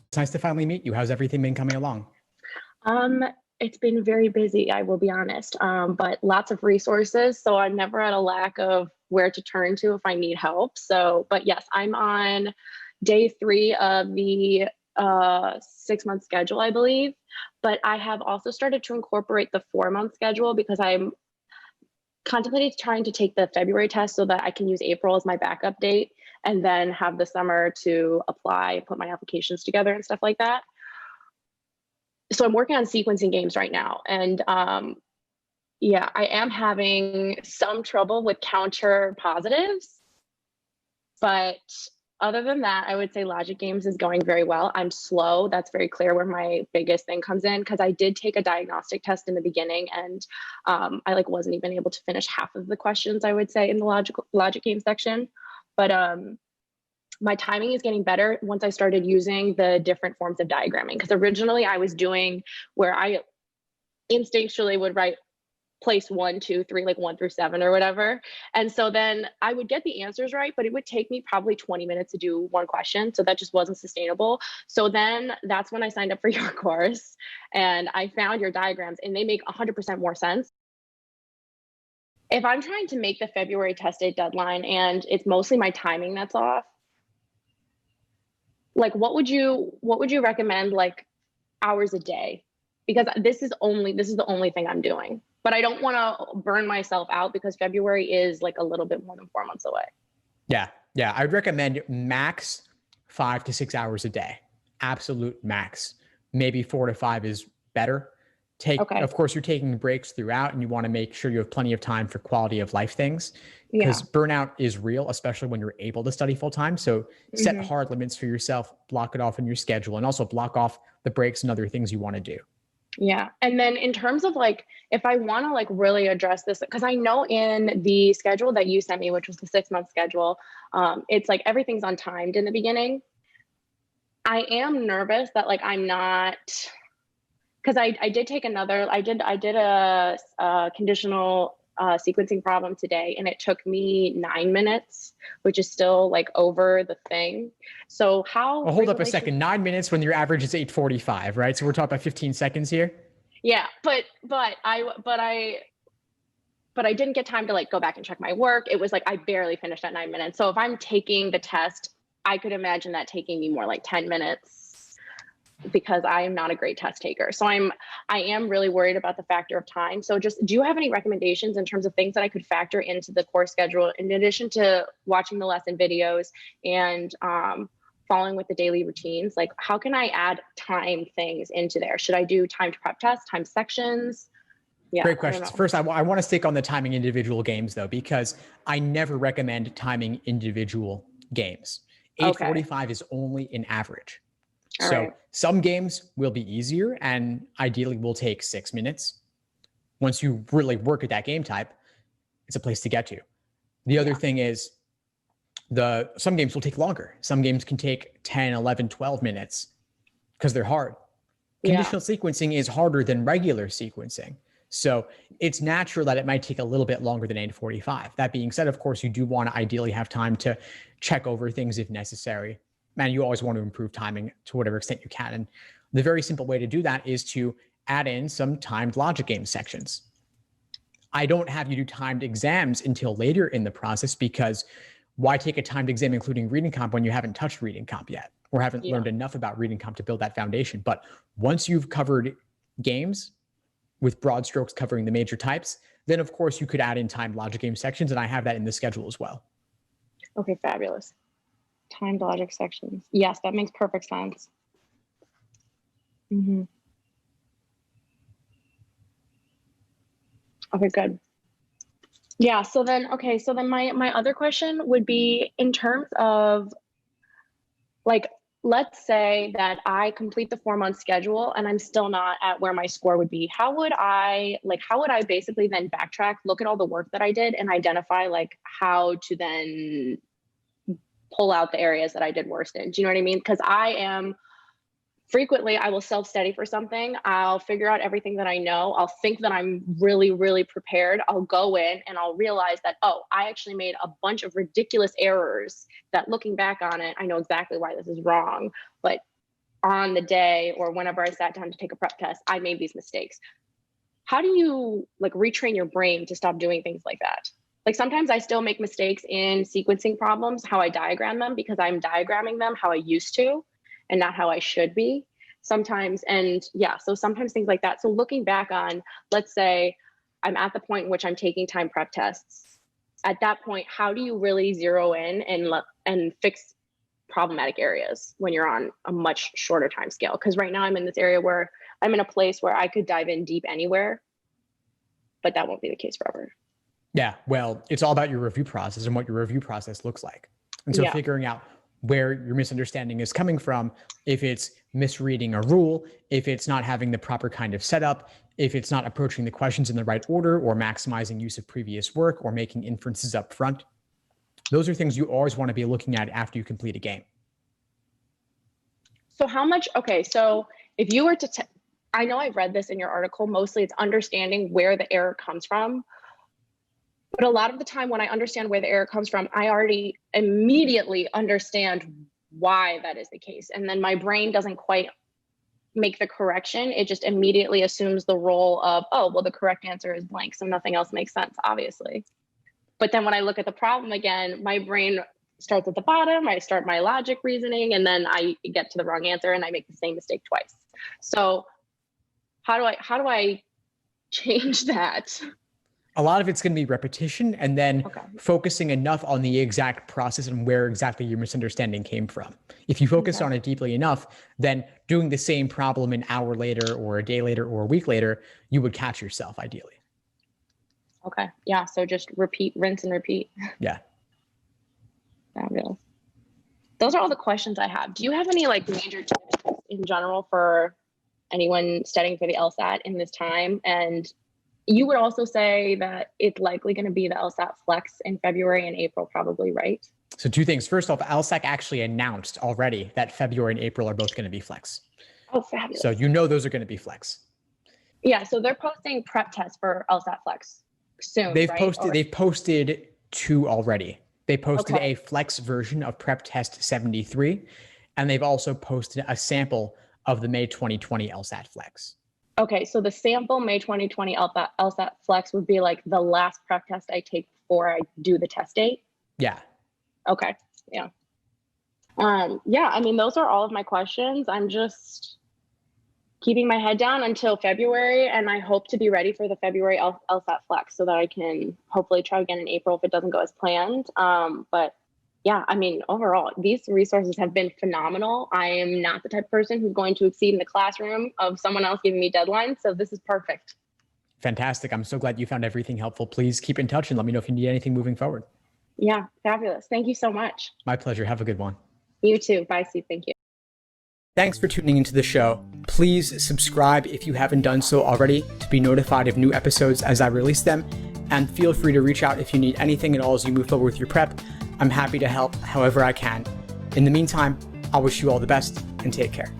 It's nice to finally meet you. How's everything been coming along? Um, it's been very busy, I will be honest, but lots of resources. So I'm never at a lack of where to turn to if I need help. So, but yes, I'm on day 3 of the 6-month schedule, I believe. But I have also started to incorporate the 4-month schedule because I'm contemplating trying to take the February test so that I can use April as my backup date and then have the summer to apply, put my applications together and stuff like that. So I'm working on sequencing games right now. And yeah, I am having some trouble with counter positives. But other than that, I would say logic games is going very well. I'm slow. That's very clear where my biggest thing comes in because I did take a diagnostic test in the beginning and I like wasn't even able to finish half of the questions, I would say, in the logic game section. But my timing is getting better once I started using the different forms of diagramming. Because originally I was doing where I instinctually would write place 1, 2, 3, like 1 through 7 or whatever. And so then I would get the answers right, but it would take me probably 20 minutes to do one question. So that just wasn't sustainable. So then that's when I signed up for your course and I found your diagrams and they make 100% more sense. If I'm trying to make the February test date deadline and it's mostly my timing that's off, like what would you recommend, like hours a day? Because this is the only thing I'm doing, but I don't want to burn myself out because February is like a little bit more than 4 months away. Yeah. I would recommend max 5 to 6 hours a day. Absolute max. Maybe 4 to 5 is better. Okay. Of course, you're taking breaks throughout and you want to make sure you have plenty of time for quality of life things because burnout is real, especially when you're able to study full time. So set hard limits for yourself, block it off in your schedule, and also block off the breaks and other things you want to do. Yeah. And then in terms of like, if I want to like really address this, because I know in the schedule that you sent me, which was the 6-month schedule, it's like everything's untimed in the beginning. I am nervous that like I'm not, because I did take I did a conditional sequencing problem today and it took me 9 minutes, which is still like over the thing. So how— Well, hold up a second. 9 minutes when your average is 8:45, right? So we're talking about 15 seconds here. Yeah, but I didn't get time to like go back and check my work. It was like I barely finished at 9 minutes. So if I'm taking the test, I could imagine that taking me more like 10 minutes because I am not a great test taker. So I am really worried about the factor of time. So just, do you have any recommendations in terms of things that I could factor into the course schedule in addition to watching the lesson videos and following with the daily routines? Like how can I add time things into there? Should I do timed prep tests, time sections? Yeah, great questions. First, I want to stick on the timing individual games though, because I never recommend timing individual games. 8:45 is only an average. So some games will be easier and ideally will take 6 minutes. Once you really work at that game type, it's a place to get to. The other thing is some games will take longer. Some games can take 10, 11, 12 minutes because they're hard. Conditional sequencing is harder than regular sequencing. So it's natural that it might take a little bit longer than 8:45. That being said, of course, you do want to ideally have time to check over things if necessary. And you always want to improve timing to whatever extent you can. And the very simple way to do that is to add in some timed logic game sections. I don't have you do timed exams until later in the process because why take a timed exam including reading comp when you haven't touched reading comp yet or haven't learned enough about reading comp to build that foundation? But once you've covered games with broad strokes covering the major types, then of course you could add in timed logic game sections, and I have that in the schedule as well. Okay, fabulous. Timed logic sections. Yes, that makes perfect sense. Okay, good. Yeah, so then my other question would be in terms of like, let's say that I complete the 4-month schedule and I'm still not at where my score would be. How would I basically then backtrack, look at all the work that I did and identify like how to then pull out the areas that I did worst in? Do you know what I mean? Because I am frequently I will self-study for something. I'll figure out everything that I know. I'll think that I'm really, really prepared. I'll go in and I'll realize that, oh, I actually made a bunch of ridiculous errors that looking back on it, I know exactly why this is wrong. But on the day or whenever I sat down to take a prep test, I made these mistakes. How do you like retrain your brain to stop doing things like that? Like sometimes I still make mistakes in sequencing problems, how I diagram them, because I'm diagramming them how I used to and not how I should be sometimes. And yeah, so sometimes things like that. So looking back on, let's say I'm at the point in which I'm taking time prep tests. At that point, how do you really zero in and fix problematic areas when you're on a much shorter time scale? Because right now I'm in this area where I'm in a place where I could dive in deep anywhere, but that won't be the case forever. Yeah, well, it's all about your review process and what your review process looks like. And so figuring out where your misunderstanding is coming from, if it's misreading a rule, if it's not having the proper kind of setup, if it's not approaching the questions in the right order or maximizing use of previous work or making inferences up front. Those are things you always want to be looking at after you complete a game. So how much, okay, so if you were to, I know I read this in your article, mostly it's understanding where the error comes from. But a lot of the time when I understand where the error comes from, I already immediately understand why that is the case. And then my brain doesn't quite make the correction. It just immediately assumes the role of, oh, well, the correct answer is blank, so nothing else makes sense, obviously. But then when I look at the problem again, my brain starts at the bottom, I start my logic reasoning, and then I get to the wrong answer and I make the same mistake twice. So how do I change that? A lot of it's going to be repetition and then focusing enough on the exact process and where exactly your misunderstanding came from. If you focus on it deeply enough, then doing the same problem an hour later or a day later or a week later, you would catch yourself ideally. Okay. Yeah. So just repeat, rinse and repeat. Yeah. Fabulous. Those are all the questions I have. Do you have any like major tips in general for anyone studying for the LSAT in this time? And you would also say that it's likely going to be the LSAT Flex in February and April, probably, right? So two things. First off, LSAT actually announced already that February and April are both going to be Flex. Oh, fabulous. So you know those are going to be Flex. Yeah, so they're posting prep tests for LSAT Flex soon, They've right? They've posted two already. They posted a Flex version of Prep Test 73, and they've also posted a sample of the May 2020 LSAT Flex. Okay, so the sample May 2020 LSAT Flex would be like the last prep test I take before I do the test date? Yeah. Okay, yeah. Yeah, I mean, those are all of my questions. I'm just keeping my head down until February, and I hope to be ready for the February LSAT Flex so that I can hopefully try again in April if it doesn't go as planned. But yeah, I mean, overall, these resources have been phenomenal. I am not the type of person who's going to exceed in the classroom of someone else giving me deadlines. So this is perfect. Fantastic. I'm so glad you found everything helpful. Please keep in touch and let me know if you need anything moving forward. Yeah, fabulous. Thank you so much. My pleasure. Have a good one. You too. Bye, Steve. Thank you. Thanks for tuning into the show. Please subscribe if you haven't done so already to be notified of new episodes as I release them. And feel free to reach out if you need anything at all as you move forward with your prep. I'm happy to help however I can. In the meantime, I wish you all the best and take care.